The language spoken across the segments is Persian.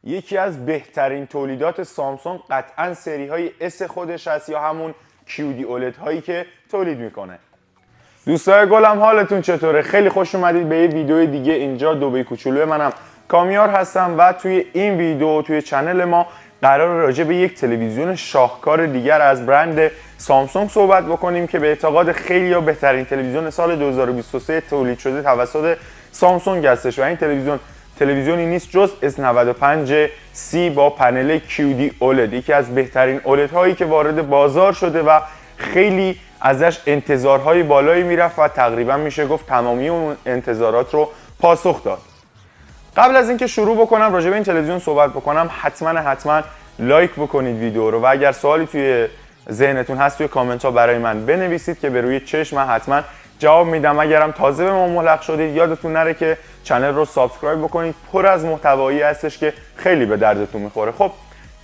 یکی از بهترین تولیدات سامسونگ قطعا سری های اس خودش هست یا همون QD OLED هایی که تولید میکنه. دوستای گلم حالتون چطوره؟ خیلی خوش اومدید به یه ویدیو دیگه. اینجا دوبه کوچولو منم کامیار هستم و توی این ویدیو توی چنل ما قرار راجع به یک تلویزیون شاهکار دیگر از برند سامسونگ صحبت بکنیم که به اعتقاد خیلی‌ها بهترین تلویزیون سال 2023 تولید شده توسط سامسونگ هستش و این تلویزیونی نیست جز S95C با پنل QD OLED، یکی از بهترین OLED هایی که وارد بازار شده و خیلی ازش انتظارهای بالایی میرفت و تقریبا میشه گفت تمامی اون انتظارات رو پاسخ داد. قبل از اینکه شروع بکنم راجع به این تلویزیون صحبت بکنم حتما لایک بکنید ویدیو رو و اگر سوالی توی ذهنتون هست توی کامنت ها برای من بنویسید که به روی چشم من حتما جواب میدم. اگرم تازه به ما ملحق شدید یادتون نره که چنل رو سابسکرایب بکنید، پر از محتوایی هستش که خیلی به دردتون میخوره. خب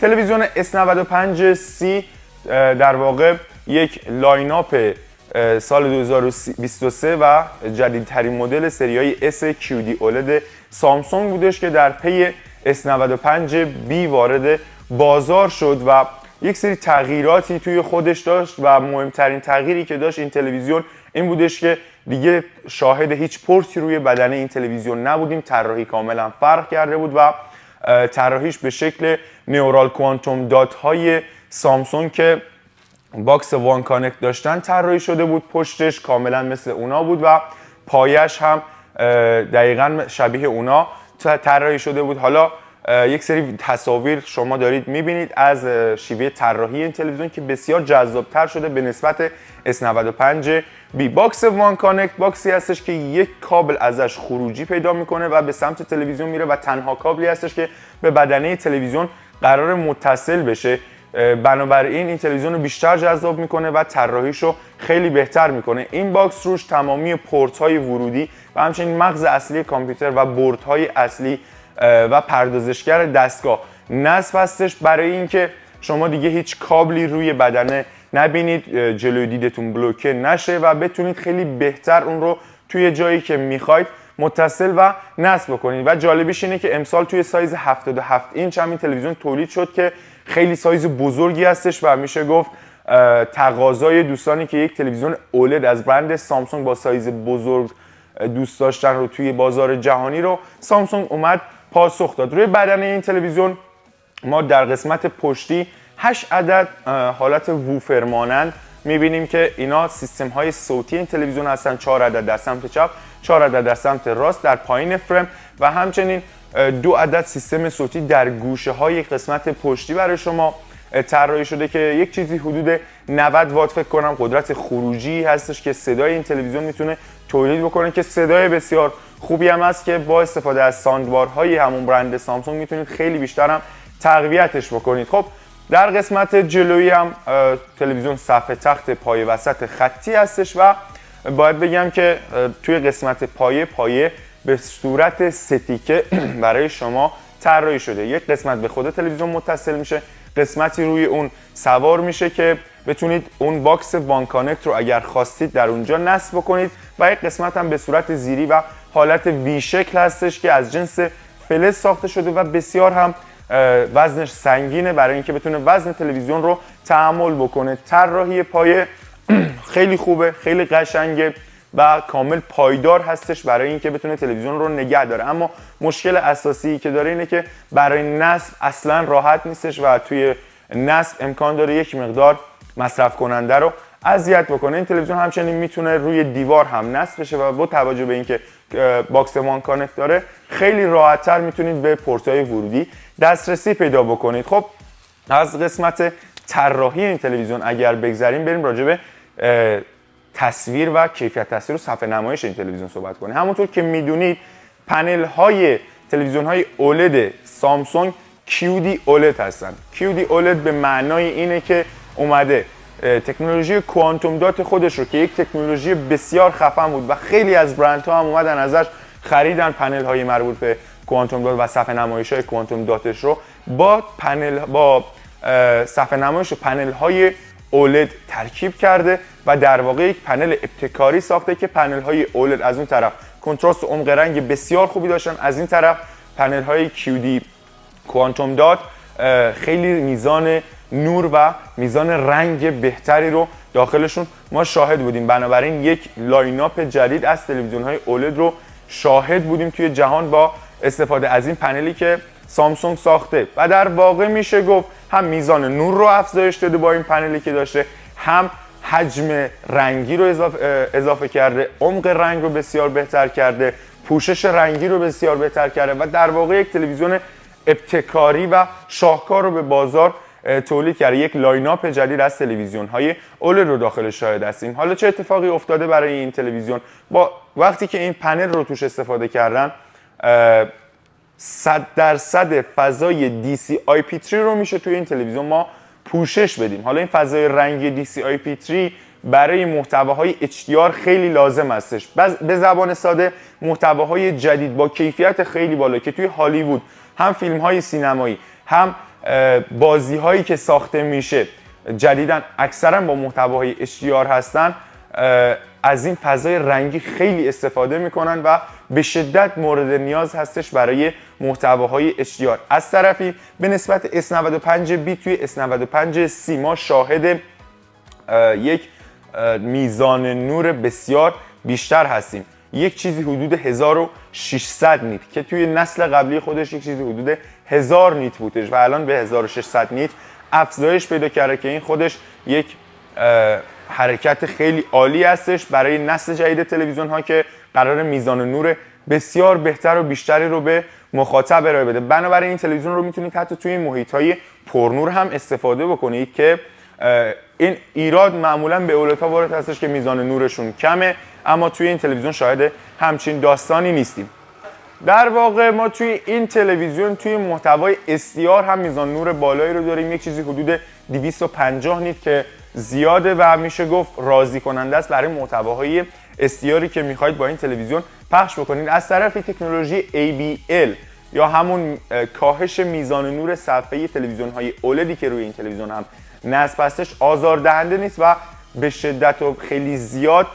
تلویزیون S95C در واقع یک لاین اپ سال 2023 و جدیدترین مدل سریای S QD OLED سامسونگ بودش که در پی S95B وارد بازار شد و یک سری تغییراتی توی خودش داشت و مهمترین تغییری که داشت این تلویزیون این بودش که دیگه شاهد هیچ پورتی روی بدنه این تلویزیون نبودیم. طراحی کاملا فرق کرده بود و طراحیش به شکل نیورال کوانتوم دات های سامسونگ که باکس وان کانکت داشتن طراحی شده بود. پشتش کاملا مثل اونا بود و پایش هم دقیقاً شبیه اونا طراحی شده بود. حالا یک سری تصاویر شما دارید میبینید از شیوه طراحی این تلویزیون که بسیار جذابتر شده به نسبت S95B. باکس وان کانکت باکسی هستش که یک کابل ازش خروجی پیدا میکنه و به سمت تلویزیون میره و تنها کابلی هستش که به بدنه تلویزیون قرار متصل بشه. بنابراین این تلویزیون رو بیشتر جذاب میکنه و طراحیش رو خیلی بهتر میکنه. این باکس روش تمامی پورت های ورودی و همچنین مغز اصلی کامپیوتر و بورد های اصلی و پردازشگر دستگاه نصب هستش برای اینکه شما دیگه هیچ کابلی روی بدنه نبینید، جلوی دیدتون بلوکه نشه و بتونید خیلی بهتر اون رو توی جایی که میخواید متصل و نصب بکنید. و جالبیش اینه که امسال توی سایز 77 اینچ هم این تلویزیون تولید شد که خیلی سایز بزرگی هستش و میشه گفت تقاضای دوستانی که یک تلویزیون OLED از برند سامسونگ با سایز بزرگ دوست داشتن رو توی بازار جهانی رو سامسونگ اومد پاسخ داد. روی بدنه این تلویزیون ما در قسمت پشتی 8 عدد حالت ووفر مانند میبینیم که اینا سیستم های صوتی این تلویزیون هستن. 4 عدد در سمت چپ، 4 عدد در سمت راست در پایین فریم و همچنین 2 عدد سیستم صوتی در گوشه های قسمت پشتی برای شما طراحی شده که یک چیزی حدود 90 وات فکر کنم قدرت خروجی هستش که صدای این تلویزیون میتونه تولید بکنه که صدای بسیار خوبی هم هست که با استفاده از ساندبارهای همون برند سامسونگ میتونید خیلی بیشتر هم تقویتش بکنید. خب در قسمت جلویی هم تلویزیون صفحه تخت پایه وسط خطی هستش و باید بگم که توی قسمت پایه به صورت ستیکه برای شما طراحی شده. یک قسمت به خود تلویزیون متصل میشه، قسمتی روی اون سوار میشه که بتونید اون باکس وان کانکت رو اگر خواستید در اونجا نصب بکنید و یک قسمت هم به صورت زیری و حالت وی شکل هستش که از جنس فلز ساخته شده و بسیار هم وزنش سنگینه برای اینکه بتونه وزن تلویزیون رو تحمل بکنه. طراحی پایه خیلی خوبه، خیلی قشنگه و کامل پایدار هستش برای اینکه بتونه تلویزیون رو نگه داره. اما مشکل اساسی که داره اینه که برای نصب اصلا راحت نیستش و توی نصب امکان داره یک مقدار مصرف کننده رو اذیت بکنه. این تلویزیون همچنین میتونه روی دیوار هم نصب بشه و با توجه به اینکه باکس وان کانکت داره خیلی راحت‌تر میتونید به پورت‌های ورودی دسترسی پیدا بکنید. خب از قسمت طراحی این تلویزیون اگر بگذریم بریم راجع به تصویر و کیفیت تصویر و صفحه نمایش این تلویزیون صحبت کنیم. همونطور که میدونید پنل های تلویزیون های OLED سامسونگ QD OLED هستن. QD OLED به معنای اینه که اومده تکنولوژی کوانتوم دات خودش رو که یک تکنولوژی بسیار خفن بود و خیلی از برندها هم اومدن ازش خریدن پنل های مربوط به کوانتوم دات و صفحه نمایش های کوانتوم داتش رو با صفحه نمایش پنل های OLED ترکیب کرده و در واقع یک پنل ابتکاری ساخته که پنل های OLED از اون طرف کنتراست و عمق رنگ بسیار خوبی داشتن، از این طرف پنل های QD کوانتوم دات خیلی میزان نور و میزان رنگ بهتری رو داخلشون ما شاهد بودیم. بنابراین یک لایناپ جدید از تلویزیون‌های اولد رو شاهد بودیم توی جهان با استفاده از این پنلی که سامسونگ ساخته و در واقع میشه گفت هم میزان نور رو افزایش داده با این پنلی که داشته، هم حجم رنگی رو اضافه کرده، عمق رنگ رو بسیار بهتر کرده، پوشش رنگی رو بسیار بهتر کرده و در واقع یک تلویزیون ابتکاری و شاهکار رو به بازار تولید کرده. یک لایناپ جدید از تلویزیون‌های اولد رو داخل شاهد هستیم. حالا چه اتفاقی افتاده برای این تلویزیون؟ با وقتی که این پنل رو توش استفاده کردن 100% فضای DCI-P3 رو میشه توی این تلویزیون ما پوشش بدیم. حالا این فضای رنگی DCI-P3 برای محتواهای HDR خیلی لازم هستش. به زبان ساده محتواهای جدید با کیفیت خیلی بالا که توی هالیوود هم فیلم‌های سینمایی هم بازی‌هایی که ساخته میشه جدیداً اکثراً با محتواهای HDR هستن، از این فضای رنگی خیلی استفاده میکنن و به شدت مورد نیاز هستش برای محتواهای HDR. از طرفی به نسبت S95 بیت توی S95 ما شاهد یک میزان نور بسیار بیشتر هستیم. یک چیزی حدود 1600 نیت که توی نسل قبلی خودش یک چیزی حدود 1000 نیت بودش و الان به 1600 نیت افزایش پیدا کرده که این خودش یک حرکت خیلی عالی هستش برای نسل جدید تلویزیون ها که قرار میزان نور بسیار بهتر و بیشتری رو به مخاطب ارائه بده. بنابراین این تلویزیون رو میتونید حتی توی محیط های پرنور هم استفاده بکنید که این ایراد معمولا به اولدها وارد هستش که میزان نورشون کمه، اما توی این تلویزیون شاهد همچین داستانی نیستیم. در واقع ما توی این تلویزیون توی محتوای SDR هم میزان نور بالایی رو داریم، یک چیزی حدود 250 نیت که زیاده و میشه گفت راضی کننده است برای محتواهای SDRی که میخواید با این تلویزیون پخش بکنید. از طرفی تکنولوژی ABL یا همون کاهش میزان نور صفحه تلویزیون های اولدی که روی این تلویزیون هم نصب هستش آزاردهنده نیست و به شدت و خیلی زیاد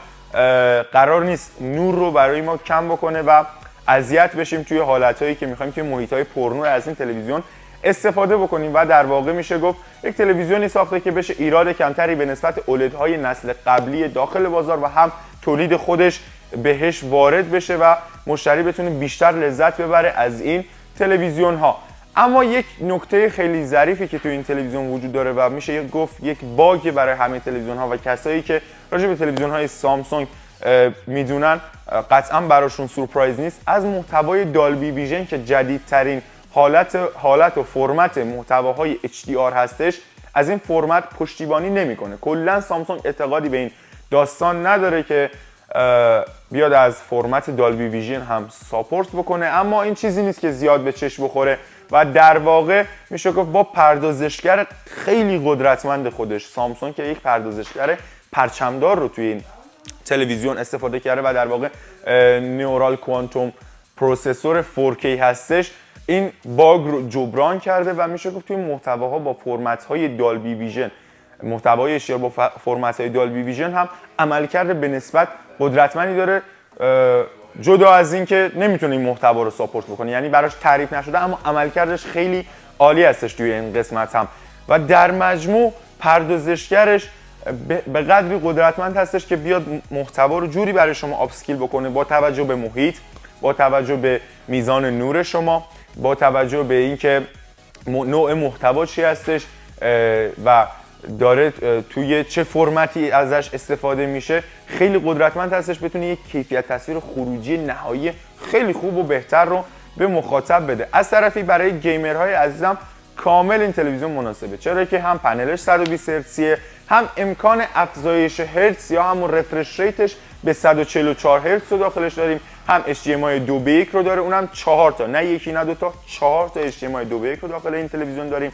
قرار نیست نور رو برای ما کم بکنه و اذیت بشیم توی حالتایی که میخوایم توی محیط‌های پرنور از این تلویزیون استفاده بکنیم و در واقع میشه گفت یک تلویزیونی ساخته که بشه ایراد کمتری به نسبت اولدهای نسل قبلی داخل بازار و هم تولید خودش بهش وارد بشه و مشتری بتونه بیشتر لذت ببره از این تلویزیون ها. اما یک نکته خیلی ظریفی که تو این تلویزیون وجود داره و میشه گفت یک باگ برای همه تلویزیون ها و کسایی که راجع به تلویزیون های سامسونگ میدونن قطعا براشون سورپرایز نیست. از محتوای دالبی ویژن که جدیدترین حالت و فرمت محتواهای HDR هستش، از این فرمت پشتیبانی نمیکنه. کلا سامسونگ اعتقادی به این داستان نداره که بیاد از فرمت دالبی ویژن هم ساپورت بکنه، اما این چیزی نیست که زیاد به چشم بخوره و در واقع میشه گفت با پردازشگر خیلی قدرتمند خودش سامسونگ که یک پردازشگر پرچمدار رو توی این تلویزیون استفاده کرده و در واقع نیورال کوانتوم پروسسور 4K هستش، این باگ رو جبران کرده و میشه گفت توی محتواها با فرمت‌های دالبی ویژن، محتوای اشتیار با فرمت‌های دالبی ویژن هم عملکرد به نسبت قدرتمندی داره، جدا از این که نمیتونه این محتوا رو ساپورت بکنه، یعنی براش تعریف نشده اما عملکردش خیلی عالی هستش توی این قسمت هم و در مجموع پردازشگرش به قدری قدرتمند هستش که بیاد محتوا رو جوری برای شما آپسکیل بکنه با توجه به محیط، با توجه به میزان نور شما، با توجه به اینکه نوع محتوا چی هستش و داره توی چه فرمتی ازش استفاده میشه، خیلی قدرتمند هستش بتونه یک کیفیت تصویر خروجی نهایی خیلی خوب و بهتر رو به مخاطب بده. از طرفی برای گیمرهای عزیزم کامل این تلویزیون مناسبه، چرا که هم پنلش 120 هرتزیه، هم امکان افزایش هرتز یا همون رفرش ریتش به 144 هرتز رو داخلش داریم، هم HDMI 2:1 رو داره، اونم 4 تا، نه یکی نه دو تا، 4 تا HDMI 2:1 رو داخل این تلویزیون داریم.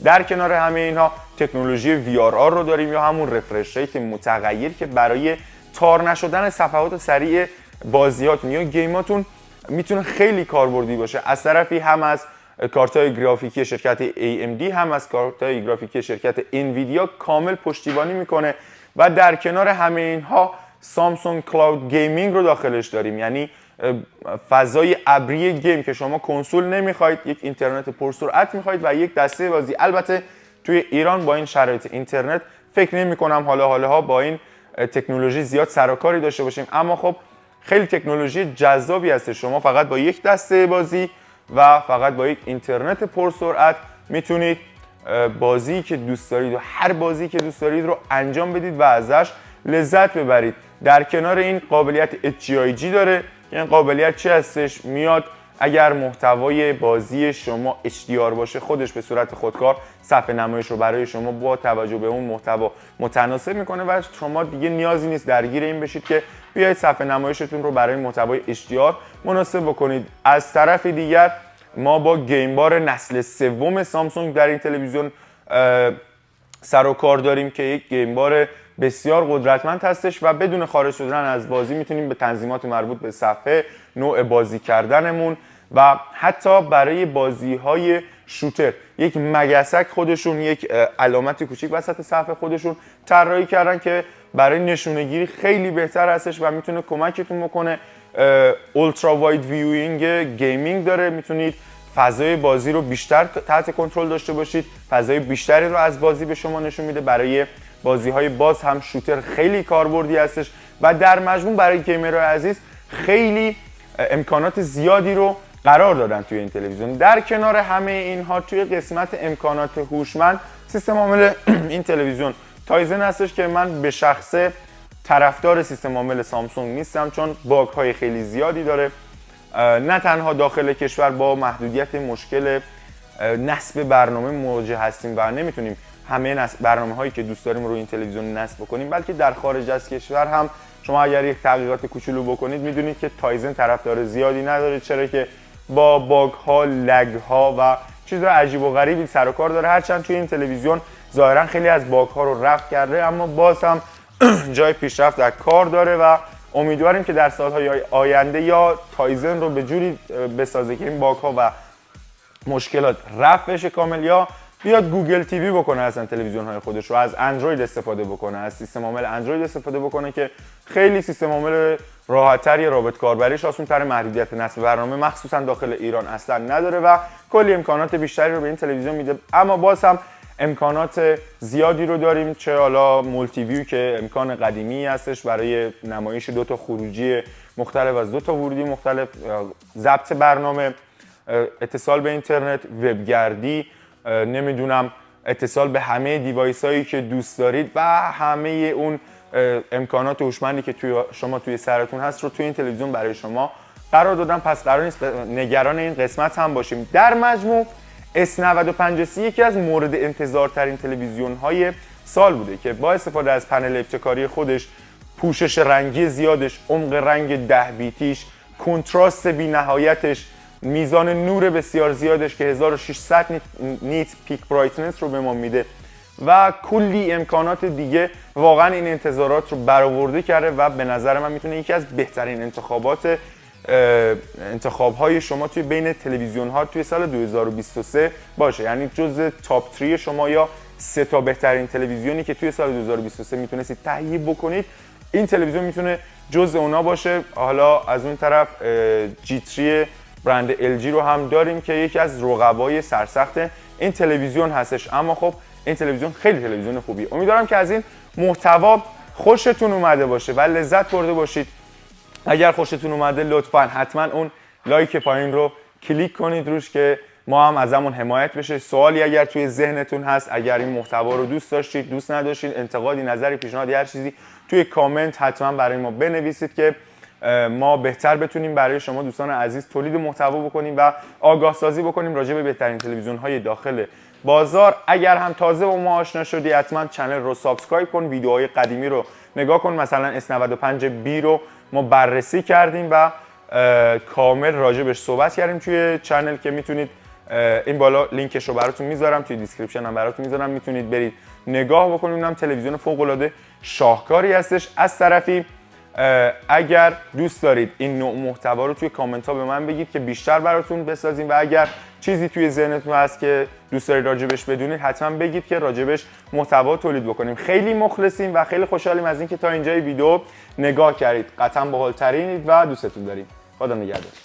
در کنار همه اینها تکنولوژی VRR رو داریم یا همون رفرش ریت متغیر که برای تار نشدن صفحات سریع بازیاتون یا گیماتون میتونه خیلی کاربردی باشه. از طرفی هم از کارت‌های گرافیکی شرکت AMD هم از کارت‌های گرافیکی شرکت انویدیا کامل پشتیبانی میکنه و در کنار همه اینها سامسونگ کلاود گیمینگ رو داخلش داریم، یعنی فضای ابری گیم که شما کنسول نمیخواید، یک اینترنت پرسرعت میخواید و یک دسته بازی. البته توی ایران با این شرایط اینترنت فکر نمی کنم حالا با این تکنولوژی زیاد سر و کاری داشته باشیم، اما خب خیلی تکنولوژی جذابی هست. شما فقط با یک دسته بازی و فقط با یک اینترنت پرسرعت میتونید بازی که دوست دارید و هر بازی که دوست دارید رو انجام بدید و ازش لذت ببرید. در کنار این قابلیت HGIG داره که این قابلیت چی هستش؟ میاد اگر محتوای بازی شما HDR باشه خودش به صورت خودکار صفحه نمایش رو برای شما با توجه به اون محتوا متناسب میکنه و شما دیگه نیازی نیست درگیر این بشید که بیاید صفحه نمایشتون رو برای محتوای HDR مناسب بکنید. از طرف دیگر ما با گیم بار نسل سوم سامسونگ در این تلویزیون سر و کار داریم که یک گیم بار بسیار قدرتمند هستش و بدون خارج شدن از بازی میتونیم به تنظیمات مربوط به صفحه، نوع بازی کردنمون و حتی برای بازی‌های شوتر یک مگسک خودشون یک علامت کوچیک وسط صفحه خودشون طراحی کردن که برای نشونه‌گیری خیلی بهتر هستش و میتونه کمکتون بکنه. اولترا واید ویوینگ گیمینگ داره، میتونید فضای بازی رو بیشتر تحت کنترل داشته باشید، فضای بیشتری رو از بازی به شما نشون میده. برای بازی‌های باز هم شوتر خیلی کاربردی هستش و در مجموع برای گیمرهای عزیز خیلی امکانات زیادی رو قرار دادن توی این تلویزیون. در کنار همه اینها توی قسمت امکانات هوشمند سیستم عامل این تلویزیون تایزن هستش که من به شخصه طرفدار سیستم عامل سامسونگ نیستم چون باگ‌های خیلی زیادی داره، نه تنها داخل کشور با محدودیت مشکل نصب برنامه مواجه هستیم و نمیتونیم همه برنامه‌هایی که دوست داریم رو این تلویزیون نصب بکنیم، بلکه در خارج از کشور هم شما اگر یک تحقیقات کوچولو بکنید میدونید که تایزن طرفدار زیادی نداره، چرا که با باگ‌ها، لگ‌ها و چیزهای عجیب و غریبی سر و کار داره. هرچند توی این تلویزیون ظاهرا خیلی از باگ‌ها رو رفع کرده، اما باز هم جای پیشرفت در کار داره و امیدواریم که در سال‌های آینده یا تایزن رو به جوری بسازه که این باگ‌ها و مشکلات رفع بشه کامل، یا بیاد گوگل تیوی بکنه اصلا تلویزیون‌های خودش رو، از اندروید استفاده بکنه، از سیستم عامل اندروید استفاده بکنه که خیلی سیستم عامل راحت‌تری، رابط کاربریش آسان‌تر، محدودیت نصب برنامه مخصوصا داخل ایران اصلا نداره و کلی امکانات بیشتری رو به این تلویزیون میده. اما باز هم امکانات زیادی رو داریم، چه حالا مولتی ویو که امکان قدیمی هستش برای نمایش دو تا خروجی مختلف از دو تا ورودی مختلف، ضبط برنامه، اتصال به اینترنت، وبگردی، نمیدونم اتصال به همه دیوایس هایی که دوست دارید و همه اون امکانات هوشمندی که شما توی سرتون هست رو توی این تلویزیون برای شما قرار دادم. پس قرار نیست نگران این قسمت هم باشیم. در مجموع S95C یکی از مورد انتظارترین تلویزیون های سال بوده که با استفاده از پنل ابتکاری خودش، پوشش رنگی زیادش، عمق رنگ 10 بیتیش، کنتراست بی نهایتش، میزان نور بسیار زیادش که 1600 نیت پیک برایتنس رو به ما میده و کلی امکانات دیگه، واقعا این انتظارات رو برآورده کرده و به نظر من میتونه یکی از بهترین انتخاب‌های شما توی بین تلویزیون ها توی سال 2023 باشه. یعنی جزء تاپ 3 شما یا 3 تا بهترین تلویزیونی که توی سال 2023 میتونستید تهیه بکنید، این تلویزیون میتونه جزء اونا باشه. حالا از اون طرف G3 برند LG رو هم داریم که یکی از رقبای سرسخت این تلویزیون هستش، اما خب این تلویزیون خیلی تلویزیون خوبیه. امیدوارم که از این محتوا خوشتون اومده باشه و لذت برده باشید. اگر خوشتون اومده لطفاً حتما اون لایک پایین رو کلیک کنید روش که ما هم ازمون حمایت بشه. سوالی اگر توی ذهنتون هست، اگر این محتوا رو دوست داشتید، دوست نداشتید، انتقادی، نظری، پیشنهادی، هر چیزی توی کامنت حتما برای ما بنویسید که ما بهتر بتونیم برای شما دوستان عزیز تولید محتوا بکنیم و آگاه سازی بکنیم راجع به بهترین تلویزیون های داخل بازار. اگر هم تازه با ما آشنا شدی حتما چنل رو سابسکرایب کن، ویدیوهای قدیمی رو نگاه کن. مثلا S95B رو ما بررسی کردیم و کامل راجبش صحبت کردیم توی چنل که میتونید این بالا لینکش رو براتون میذارم، توی دیسکریپشن هم براتون میذارم، میتونید برید نگاه بکنید. اونم تلویزیون فوق العاده شاهکاری هستش. از طرفی اگر دوست دارید این نوع محتوا رو توی کامنت ها به من بگید که بیشتر براتون بسازیم و اگر چیزی توی ذهنتون هست که دوست دارید راجبش بدونید حتما بگید که راجبش محتوا تولید بکنیم. خیلی مخلصیم و خیلی خوشحالیم از اینکه تا اینجای ویدیو نگاه کردید. قطعا باحال‌ترینید و دوستتون داریم. خدا نگهدار.